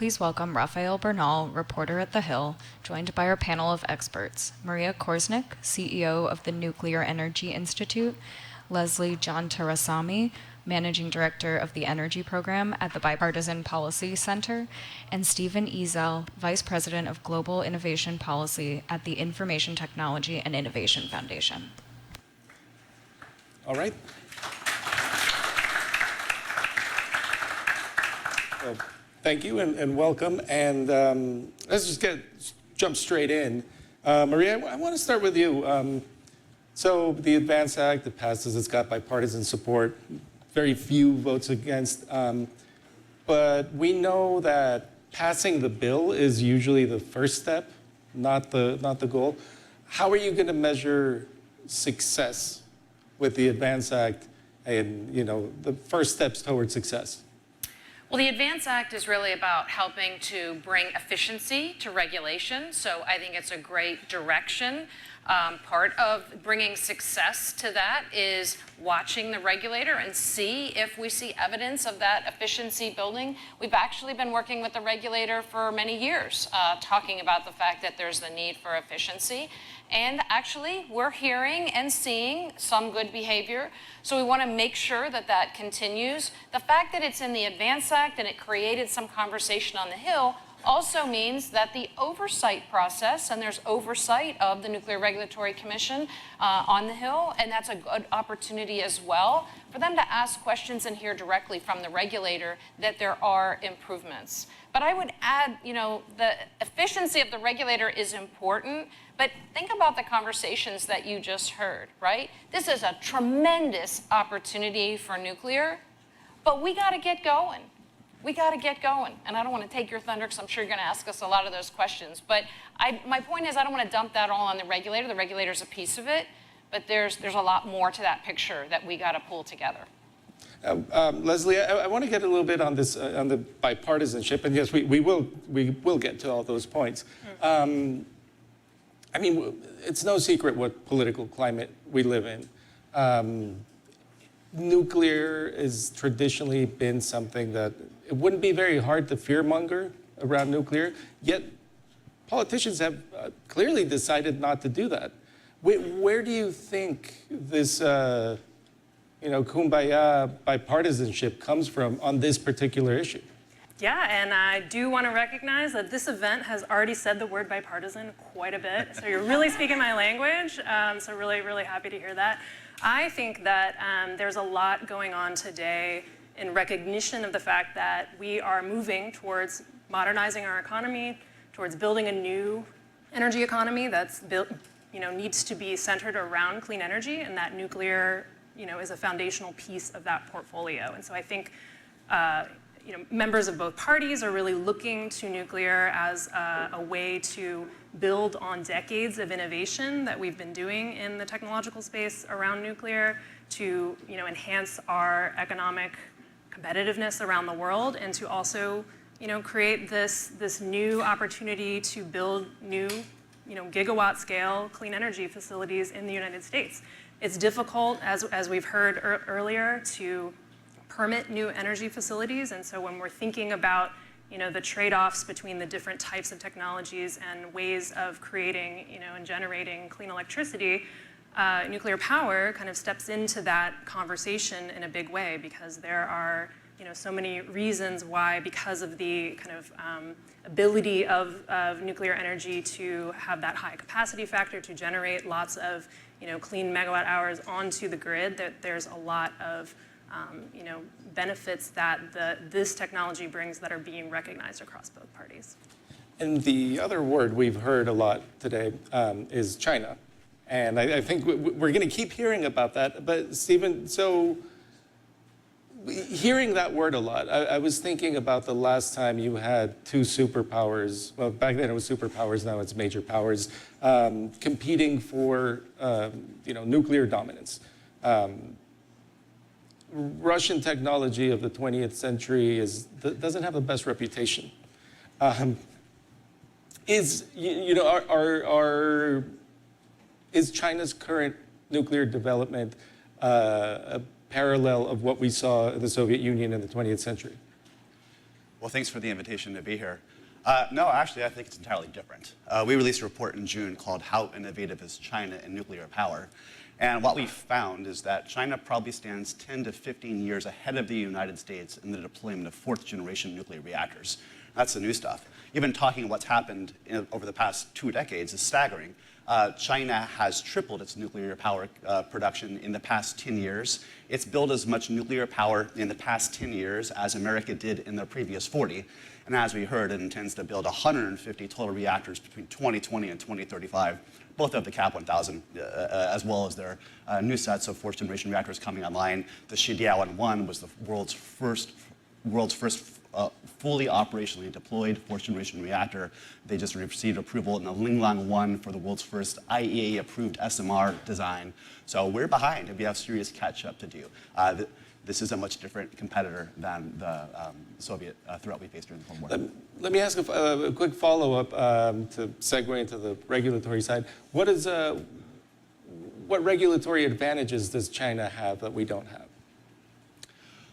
please welcome Rafael Bernal, reporter at The Hill, joined by our panel of experts, Maria Korsnick, CEO of the Nuclear Energy Institute, Lesley Jantarasami, Managing Director of the Energy Program at the Bipartisan Policy Center, and Stephen Ezell, Vice President of Global Innovation Policy at the Information Technology and Innovation Foundation. All right. Well, thank you and welcome. And let's just jump straight in. Maria, I want to start with you. So the ADVANCE Act, it passes, it's got bipartisan support, very few votes against. But we know that passing the bill is usually the first step, not the goal. How are you going to measure success with the ADVANCE Act and, the first steps towards success? Well, the ADVANCE Act is really about helping to bring efficiency to regulation, so I think it's a great direction. Part of bringing success to that is watching the regulator and see if we see evidence of that efficiency building. We've actually been working with the regulator for many years, talking about the fact that there's the need for efficiency. And actually, we're hearing and seeing some good behavior. So we want to make sure that that continues. The fact that it's in the ADVANCE Act and it created some conversation on the Hill also means that the oversight process, and there's oversight of the Nuclear Regulatory Commission on the Hill, and that's a good opportunity as well for them to ask questions and hear directly from the regulator that there are improvements. But I would add, the efficiency of the regulator is important, but think about the conversations that you just heard, right? This is a tremendous opportunity for nuclear, but we got to get going. We got to get going. And I don't want to take your thunder because I'm sure you're going to ask us a lot of those questions. But my point is I don't want to dump that all on the regulator. The regulator's a piece of it. But there's a lot more to that picture that we got to pull together. Lesley, I want to get a little bit on this, on the bipartisanship. And yes, we will get to all those points. I mean, it's no secret what political climate we live in. Nuclear has traditionally been something that it wouldn't be very hard to fearmonger around nuclear, yet politicians have clearly decided not to do that. Where do you think this, kumbaya bipartisanship comes from on this particular issue? Yeah, and I do want to recognize that this event has already said the word bipartisan quite a bit, so you're really speaking my language, so really, really happy to hear that. I think that there's a lot going on today in recognition of the fact that we are moving towards modernizing our economy, towards building a new energy economy that's built, needs to be centered around clean energy, and that nuclear, is a foundational piece of that portfolio. And so I think, members of both parties are really looking to nuclear as a way to build on decades of innovation that we've been doing in the technological space around nuclear to enhance our economic competitiveness around the world, and to also create this new opportunity to build new gigawatt scale clean energy facilities in the United States. It's difficult, as we've heard earlier, to permit new energy facilities, and so when we're thinking about the trade-offs between the different types of technologies and ways of creating, and generating clean electricity, nuclear power kind of steps into that conversation in a big way, because there are, so many reasons why, because of the kind of ability of nuclear energy to have that high capacity factor to generate lots of, clean megawatt hours onto the grid, that there's a lot of benefits that this technology brings that are being recognized across both parties. And the other word we've heard a lot today is China. And I think we're going to keep hearing about that. But Stephen, so hearing that word a lot, I was thinking about the last time you had two superpowers, well, back then it was superpowers, now it's major powers, competing for, nuclear dominance. Russian technology of the 20th century doesn't have the best reputation. Is China's current nuclear development a parallel of what we saw in the Soviet Union in the 20th century? Well, thanks for the invitation to be here. No, actually, I think it's entirely different. We released a report in June called How Innovative is China in Nuclear Power? And what we found is that China probably stands 10 to 15 years ahead of the United States in the deployment of fourth-generation nuclear reactors. That's the new stuff. Even talking what's happened over the past 2 decades is staggering. China has tripled its nuclear power production in the past 10 years. It's built as much nuclear power in the past 10 years as America did in the previous 40. And as we heard, it intends to build 150 total reactors between 2020 and 2035, both of the CAP 1000, as well as their new sets of fourth-generation reactors coming online. The Shijiawan-1 was the world's first fully operationally deployed fourth-generation reactor. They just received approval in the Linglang-1 for the world's first IAEA-approved SMR design. So we're behind, and we have serious catch-up to do. This is a much different competitor than the Soviet threat we faced during the Cold War. Let me ask a quick follow-up to segue into the regulatory side. What regulatory advantages does China have that we don't have?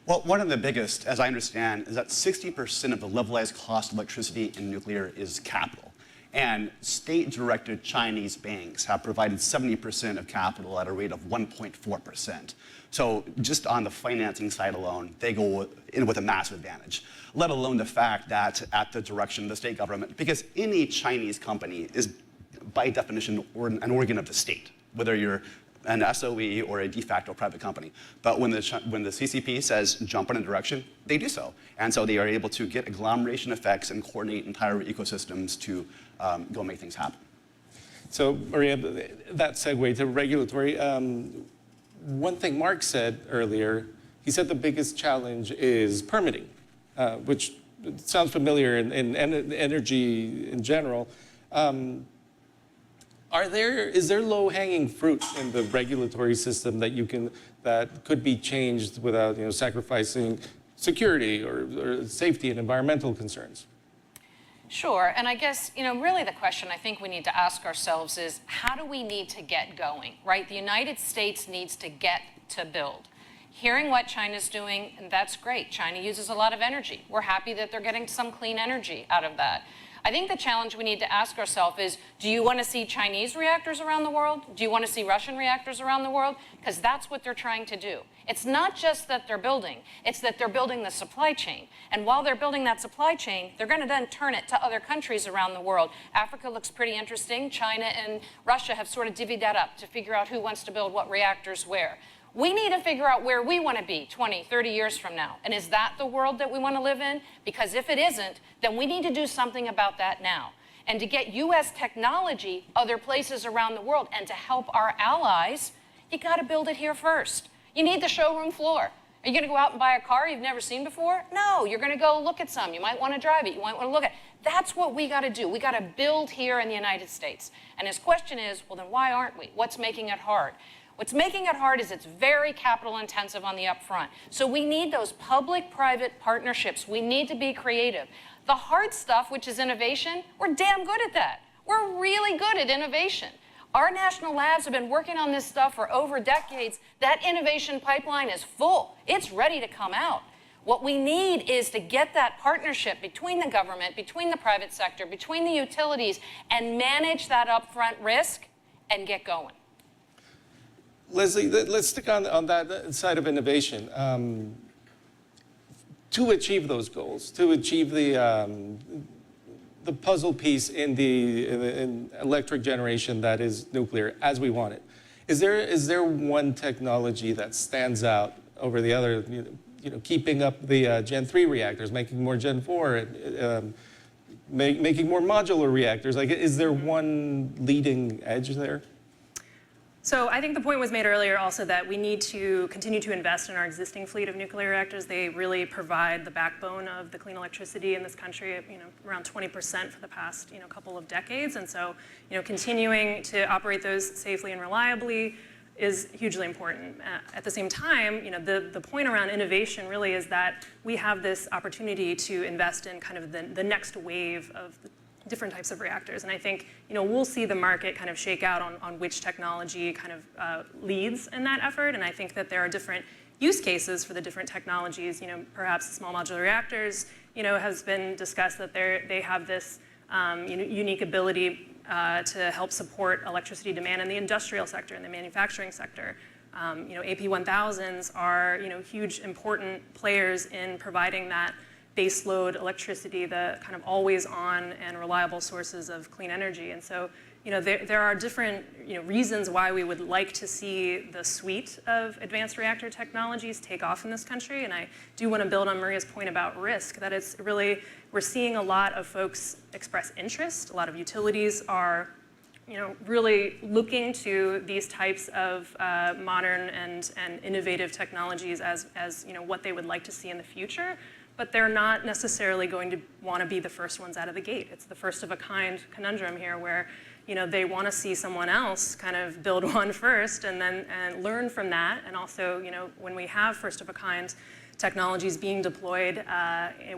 Well, one of the biggest, as I understand, is that 60% of the levelized cost of electricity in nuclear is capital. And state-directed Chinese banks have provided 70% of capital at a rate of 1.4%. So just on the financing side alone, they go in with a massive advantage, let alone the fact that at the direction of the state government, because any Chinese company is by definition an organ of the state, whether you're an SOE or a de facto private company. But when the CCP says jump in a direction, they do so. And so they are able to get agglomeration effects and coordinate entire ecosystems to go make things happen. So, Maria, that segue to regulatory. One thing Mark said earlier, he said the biggest challenge is permitting, which sounds familiar in energy in general. Is there low-hanging fruit in the regulatory system that could be changed without sacrificing security or safety and environmental concerns? Sure, and I guess, really the question I think we need to ask ourselves is, how do we need to get going, right? The United States needs to get to build. Hearing what China's doing, that's great. China uses a lot of energy. We're happy that they're getting some clean energy out of that. I think the challenge we need to ask ourselves is, do you want to see Chinese reactors around the world? Do you want to see Russian reactors around the world? Because that's what they're trying to do. It's not just that they're building, it's that they're building the supply chain. And while they're building that supply chain, they're going to then turn it to other countries around the world. Africa looks pretty interesting. China and Russia have sort of divvied that up to figure out who wants to build what reactors where. We need to figure out where we want to be 20, 30 years from now. And is that the world that we want to live in? Because if it isn't, then we need to do something about that now. And to get U.S. technology other places around the world and to help our allies, you got to build it here first. You need the showroom floor. Are you going to go out and buy a car you've never seen before? No, you're going to go look at some. You might want to drive it. You might want to look at it. That's what we got to do. We got to build here in the United States. And his question is, well, then why aren't we? What's making it hard? What's making it hard is it's very capital intensive on the upfront. So we need those public-private partnerships. We need to be creative. The hard stuff, which is innovation, we're damn good at that. We're really good at innovation. Our national labs have been working on this stuff for over decades. That innovation pipeline is full. It's ready to come out. What we need is to get that partnership between the government, between the private sector, between the utilities, and manage that upfront risk and get going. Lesley, let's stick on that side of innovation. To achieve those goals, to achieve the puzzle piece in electric generation that is nuclear as we want it, is there one technology that stands out over the other? Keeping up the Gen 3 reactors, making more Gen 4, making more modular reactors. Like, is there one leading edge there? So I think the point was made earlier also that we need to continue to invest in our existing fleet of nuclear reactors. They really provide the backbone of the clean electricity in this country, around 20% for the past, couple of decades. And so, continuing to operate those safely and reliably is hugely important. At the same time, the point around innovation really is that we have this opportunity to invest in kind of the next wave of the different types of reactors. And I think, we'll see the market kind of shake out on which technology kind of leads in that effort. And I think that there are different use cases for the different technologies, perhaps small modular reactors has been discussed that they have this unique ability to help support electricity demand in the industrial sector and the manufacturing sector. AP1000s are huge, important players in providing that baseload electricity, the kind of always on and reliable sources of clean energy. And so, there are different reasons why we would like to see the suite of advanced reactor technologies take off in this country. And I do want to build on Maria's point about risk, that it's really, we're seeing a lot of folks express interest. A lot of utilities are really looking to these types of modern and innovative technologies as what they would like to see in the future, but they're not necessarily going to want to be the first ones out of the gate. It's the first of a kind conundrum here where they want to see someone else kind of build one first and learn from that. And also, when we have first of a kind technologies being deployed,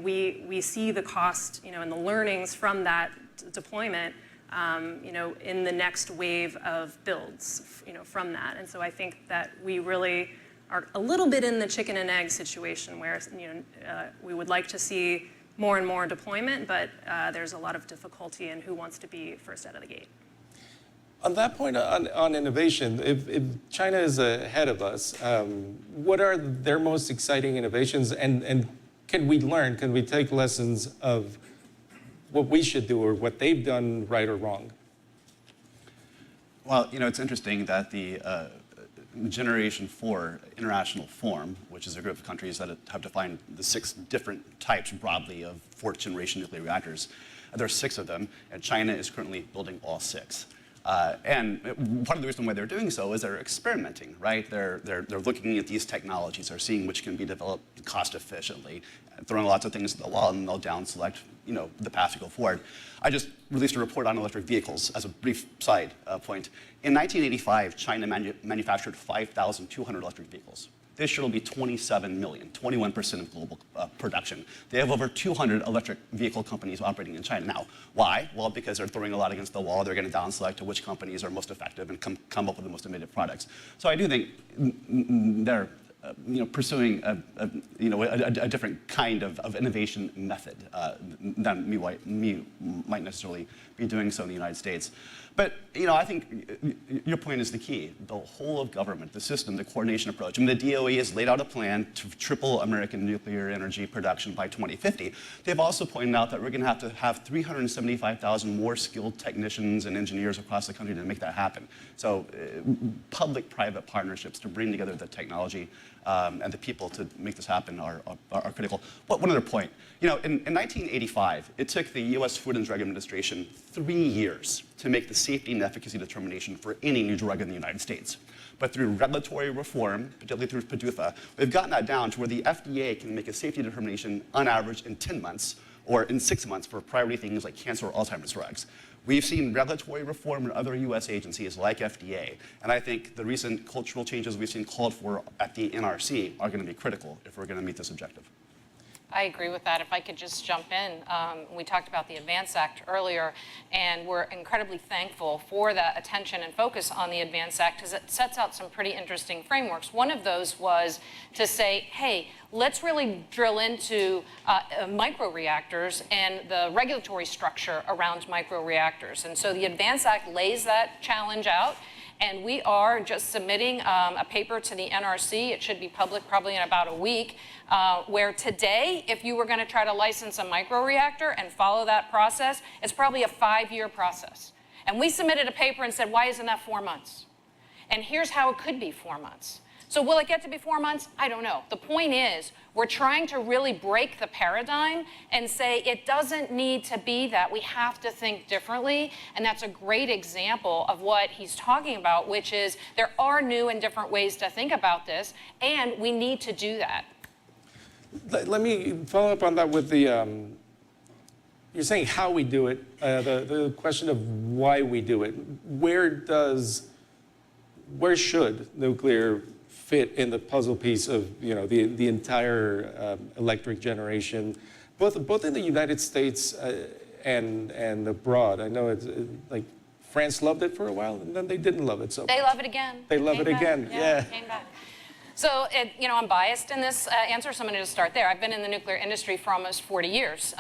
we see the cost, and the learnings from that deployment, in the next wave of builds, from that. And so I think that we really are a little bit in the chicken and egg situation where, we would like to see more and more deployment, but there's a lot of difficulty in who wants to be first out of the gate. On that point on innovation, if China is ahead of us, what are their most exciting innovations, and can we take lessons of what we should do or what they've done right or wrong? Well, it's interesting that the Generation 4 International Forum, which is a group of countries that have defined the 6 different types broadly of 4th-generation nuclear reactors. There are 6 of them, and China is currently building all 6. And part of the reason why they're doing so is they're experimenting, right? They're looking at these technologies, they're seeing which can be developed cost efficiently, throwing lots of things at the wall, and they'll down select, the path to go forward. I just released a report on electric vehicles as a brief side point. In 1985, China manufactured 5,200 electric vehicles. This year will be 27 million, 21% of global production. They have over 200 electric vehicle companies operating in China. Now, why? Well, because they're throwing a lot against the wall. They're going to down select to which companies are most effective and come up with the most innovative products. So I do think they're pursuing a different kind of innovation method than me might necessarily be doing so in the United States. But I think your point is the key. The whole of government, the system, the coordination approach. I mean, the DOE has laid out a plan to triple American nuclear energy production by 2050. They've also pointed out that we're going to have 375,000 more skilled technicians and engineers across the country to make that happen. So public-private partnerships to bring together the technology and the people to make this happen are critical. But one other point. In 1985, it took the U.S. Food and Drug Administration 3 years to make the safety and efficacy determination for any new drug in the United States. But through regulatory reform, particularly through PDUFA, we've gotten that down to where the FDA can make a safety determination on average in 10 months or in 6 months for priority things like cancer or Alzheimer's drugs. We've seen regulatory reform in other U.S. agencies like FDA, and I think the recent cultural changes we've seen called for at the NRC are going to be critical if we're going to meet this objective. I agree with that. If I could just jump in, we talked about the ADVANCE Act earlier, and we're incredibly thankful for that attention and focus on the ADVANCE Act because it sets out some pretty interesting frameworks. One of those was to say, hey, let's really drill into microreactors and the regulatory structure around microreactors. And so the ADVANCE Act lays that challenge out. And we are just submitting a paper to the NRC. It should be public probably in about a week, where today, if you were going to try to license a microreactor and follow that process, it's probably a 5-year process. And we submitted a paper and said, why isn't that 4 months? And here's how it could be 4 months. So will it get to be 4 months? I don't know. The point is, we're trying to really break the paradigm and say it doesn't need to be that. We have to think differently. And that's a great example of what he's talking about, which is there are new and different ways to think about this, and we need to do that. Let me follow up on that with the, you're saying how we do it, the question of why we do it. Where should nuclear fit in the puzzle piece of the entire electric generation, both in the United States and abroad? I know it's like France loved it for a while, and then they didn't love it so much. They love it again. They love it again. Yeah. Came back. So, I'm biased in this answer, so I'm going to just start there. I've been in the nuclear industry for almost 40 years.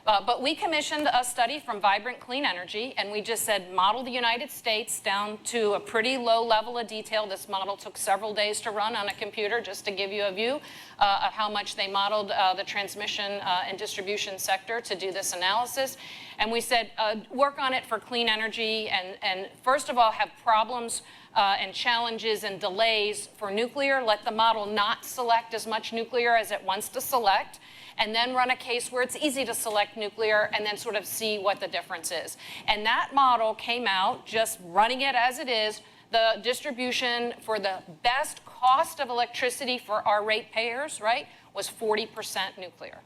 But we commissioned a study from Vibrant Clean Energy, and we just said, model the United States down to a pretty low level of detail. This model took several days to run on a computer, just to give you a view of how much they modeled the transmission and distribution sector to do this analysis. And we said, work on it for clean energy, and first of all, have problems and challenges and delays for nuclear. Let the model not select as much nuclear as it wants to select, and then run a case where it's easy to select nuclear, and then sort of see what the difference is. And that model came out, just running it as it is, the distribution for the best cost of electricity for our ratepayers, right, was 40% nuclear.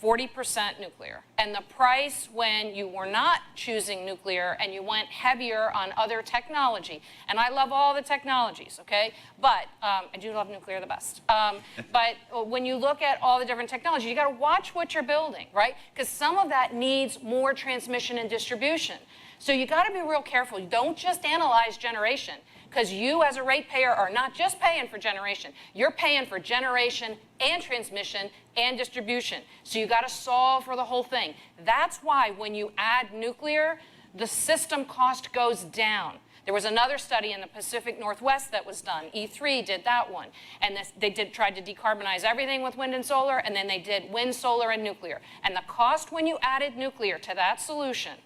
40% nuclear. And the price when you were not choosing nuclear and you went heavier on other technology, and I love all the technologies, okay? But I do love nuclear the best. But when you look at all the different technologies, you gotta watch what you're building, right? Because some of that needs more transmission and distribution. So you gotta be real careful. Don't just analyze generation, because you as a ratepayer are not just paying for generation, you're paying for generation and transmission and distribution. So you gotta solve for the whole thing. That's why when you add nuclear, the system cost goes down. There was another study in the Pacific Northwest that was done. E3 did that one. And they tried to decarbonize everything with wind and solar, and then they did wind, solar, and nuclear. And the cost when you added nuclear to that solution,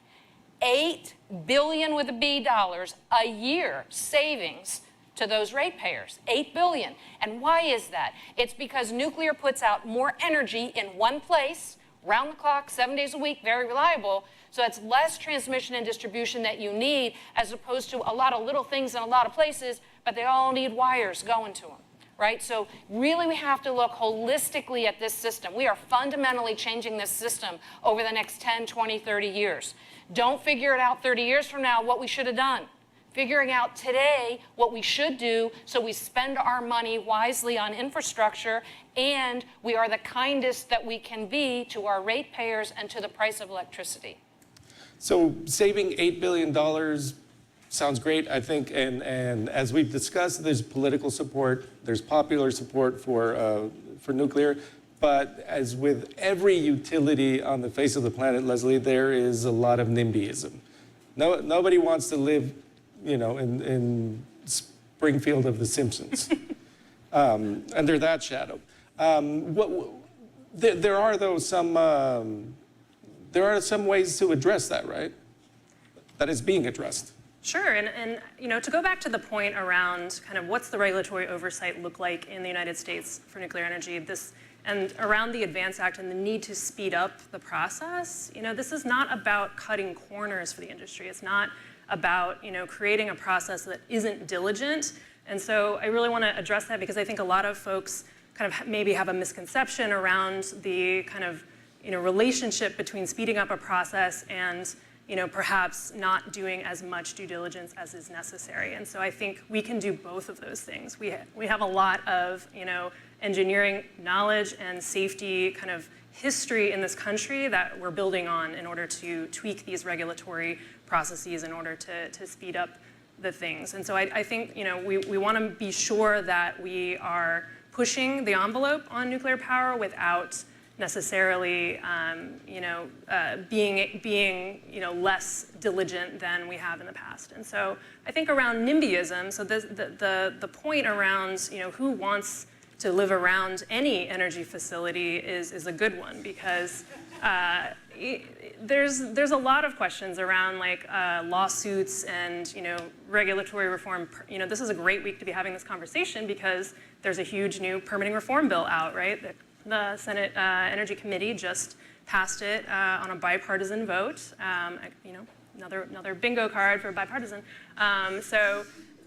$8 billion with a B dollars a year savings to those ratepayers, $8 billion. And why is that? It's because nuclear puts out more energy in one place, round the clock, 7 days a week, very reliable. So it's less transmission and distribution that you need, as opposed to a lot of little things in a lot of places, but they all need wires going to them. Right? So really we have to look holistically at this system. We are fundamentally changing this system over the next 10, 20, 30 years. Don't figure it out 30 years from now what we should have done. Figuring out today what we should do so we spend our money wisely on infrastructure, and we are the kindest that we can be to our ratepayers and to the price of electricity. So saving $8 billion sounds great, I think, and as we've discussed, there's political support, there's popular support for nuclear, but as with every utility on the face of the planet, Lesley, there is a lot of NIMBYism. Nobody wants to live, in Springfield of The Simpsons, under that shadow. There are some ways to address that, right? That is being addressed. Sure, and to go back to the point around kind of what's the regulatory oversight look like in the United States for nuclear energy, and around the ADVANCE Act and the need to speed up the process, this is not about cutting corners for the industry. It's not about creating a process that isn't diligent. And so I really want to address that, because I think a lot of folks kind of maybe have a misconception around the kind of relationship between speeding up a process and perhaps not doing as much due diligence as is necessary. And so I think we can do both of those things. We have a lot of, engineering knowledge and safety kind of history in this country that we're building on in order to tweak these regulatory processes in order to speed up the things. And so I think, we want to be sure that we are pushing the envelope on nuclear power without necessarily, being less diligent than we have in the past. And so I think around NIMBYism, so the point around, who wants to live around any energy facility is a good one, because there's a lot of questions around lawsuits and regulatory reform. This is a great week to be having this conversation, because there's a huge new permitting reform bill out, right? The Senate Energy Committee just passed it on a bipartisan vote. Another bingo card for bipartisan. So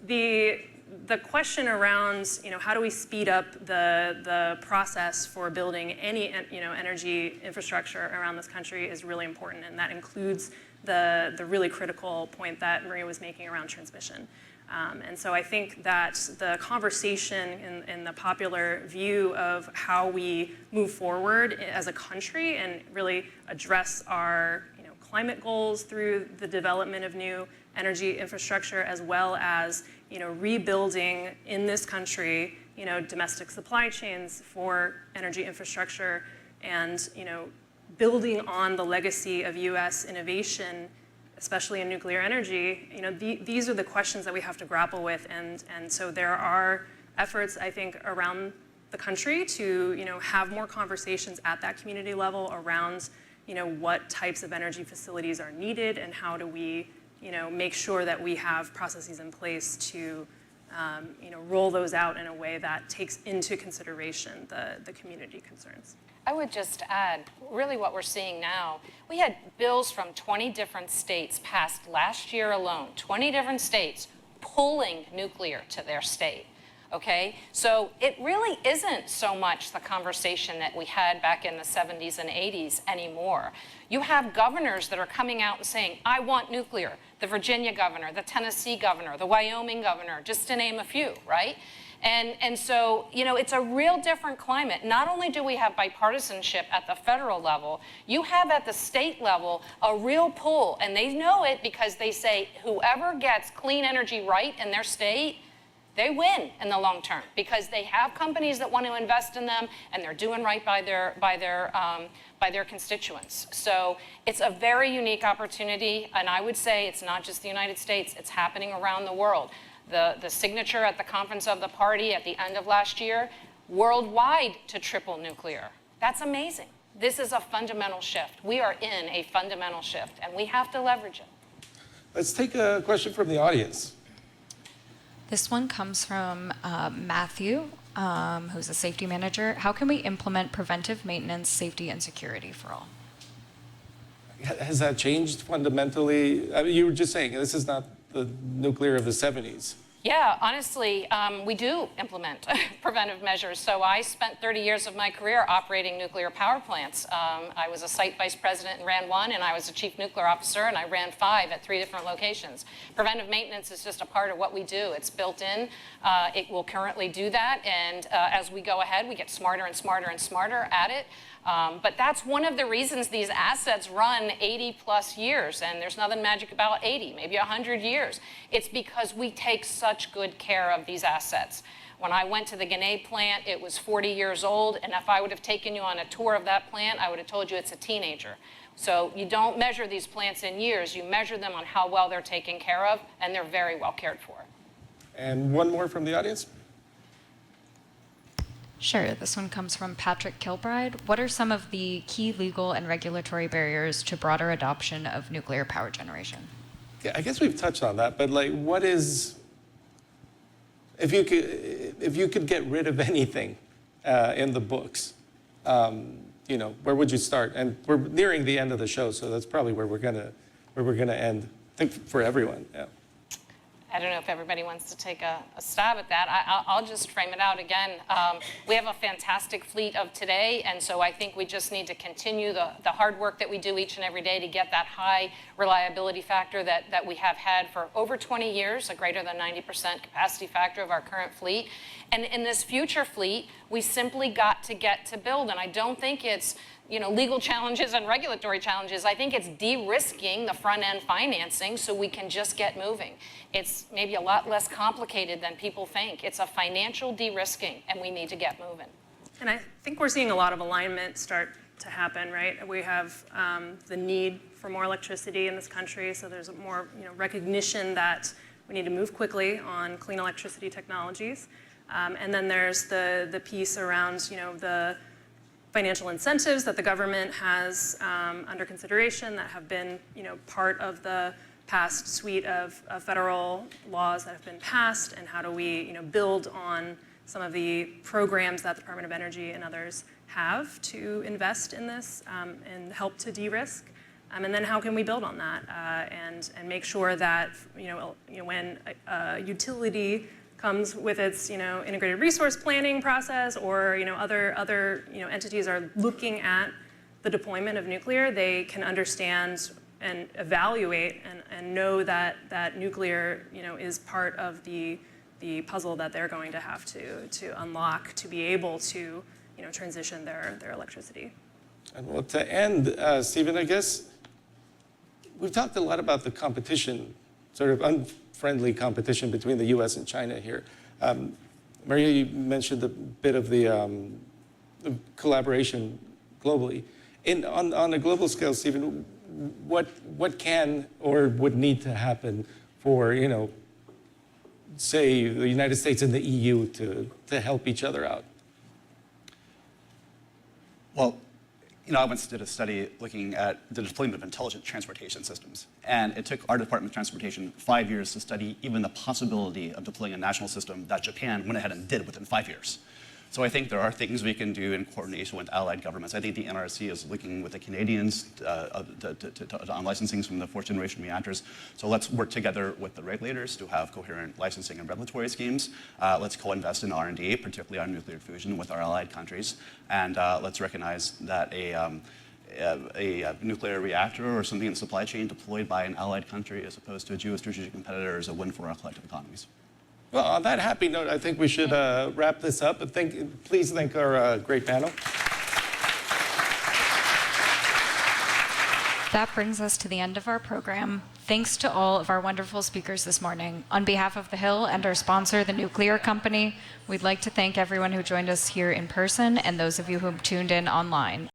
the question around how do we speed up the process for building any energy infrastructure around this country is really important, and that includes the really critical point that Maria was making around transmission. And so I think that the conversation in the popular view of how we move forward as a country and really address our climate goals through the development of new energy infrastructure, as well as rebuilding in this country domestic supply chains for energy infrastructure, and building on the legacy of U.S. innovation, especially in nuclear energy. These are the questions that we have to grapple with, and so there are efforts, I think, around the country to have more conversations at that community level around what types of energy facilities are needed, and how do we make sure that we have processes in place to roll those out in a way that takes into consideration the community concerns. I would just add, really what we're seeing now, we had bills from 20 different states passed last year alone, 20 different states pulling nuclear to their state. Okay, so it really isn't so much the conversation that we had back in the 70s and 80s anymore. You have governors that are coming out and saying, I want nuclear. The Virginia governor, the Tennessee governor, the Wyoming governor, just to name a few, right? And so, it's a real different climate. Not only do we have bipartisanship at the federal level, you have at the state level a real pull, and they know it because they say whoever gets clean energy right in their state, they win in the long term because they have companies that want to invest in them, and they're doing right by their constituents. So it's a very unique opportunity, and I would say it's not just the United States, it's happening around the world. The signature at the Conference of the Party at the end of last year, worldwide to triple nuclear. That's amazing. This is a fundamental shift. We are in a fundamental shift, and we have to leverage it. Let's take a question from the audience. This one comes from Matthew, who's a safety manager. How can we implement preventive maintenance, safety, and security for all? Has that changed fundamentally? I mean, you were just saying this is not the nuclear of the 70s. Yeah, honestly, we do implement preventive measures. So I spent 30 years of my career operating nuclear power plants. I was a site vice president and ran one, and I was a chief nuclear officer, and I ran 5 at 3 different locations. Preventive maintenance is just a part of what we do. It's built in. It will currently do that, and as we go ahead, we get smarter and smarter and smarter at it. But that's one of the reasons these assets run 80 plus years, and there's nothing magic about 80, maybe 100 years. It's because we take such good care of these assets. When I went to the Ginna plant, it was 40 years old, and if I would have taken you on a tour of that plant, I would have told you it's a teenager. So you don't measure these plants in years, you measure them on how well they're taken care of, and they're very well cared for. And one more from the audience. Sure, this one comes from Patrick Kilbride. What are some of the key legal and regulatory barriers to broader adoption of nuclear power generation? Yeah, I guess we've touched on that, but what is, if you could get rid of anything in the books, where would you start? And we're nearing the end of the show, so that's probably where we're gonna end. I think for everyone. Yeah. I don't know if everybody wants to take a stab at that. I'll just frame it out again. We have a fantastic fleet of today, and so I think we just need to continue the hard work that we do each and every day to get that high reliability factor that we have had for over 20 years, a greater than 90% capacity factor of our current fleet. And in this future fleet, we simply got to get to build, and I don't think it's legal challenges and regulatory challenges. I think it's de-risking the front-end financing so we can just get moving. It's maybe a lot less complicated than people think. It's a financial de-risking, and we need to get moving. And I think we're seeing a lot of alignment start to happen, right? We have the need for more electricity in this country, so there's more recognition that we need to move quickly on clean electricity technologies. And then there's the piece around the financial incentives that the government has under consideration that have been part of the past suite of federal laws that have been passed, and how do we build on some of the programs that the Department of Energy and others have to invest in this and help to de-risk. And then how can we build on that and make sure that when a utility comes with its integrated resource planning process, or other entities are looking at the deployment of nuclear, they can understand and evaluate and know that nuclear is part of the puzzle that they're going to have to unlock to be able to transition their electricity. And well, to end, Stephen, I guess we've talked a lot about the competition, sort of unfriendly competition between the U.S. and China here. Maria, you mentioned a bit of the collaboration globally. On a global scale, Stephen, what can or would need to happen for, say, the United States and the EU to help each other out? Well, I once did a study looking at the deployment of intelligent transportation systems. And it took our Department of Transportation 5 years to study even the possibility of deploying a national system that Japan went ahead and did within 5 years. So I think there are things we can do in coordination with allied governments. I think the NRC is looking with the Canadians on licensing from the fourth generation reactors. So let's work together with the regulators to have coherent licensing and regulatory schemes. Let's co-invest in R&D, particularly on nuclear fusion with our allied countries. And let's recognize that a nuclear reactor or something in the supply chain deployed by an allied country as opposed to a geostrategic competitor is a win for our collective economies. Well, on that happy note, I think we should wrap this up. But please thank our great panel. That brings us to the end of our program. Thanks to all of our wonderful speakers this morning. On behalf of the Hill and our sponsor, the Nuclear Company, we'd like to thank everyone who joined us here in person and those of you who tuned in online.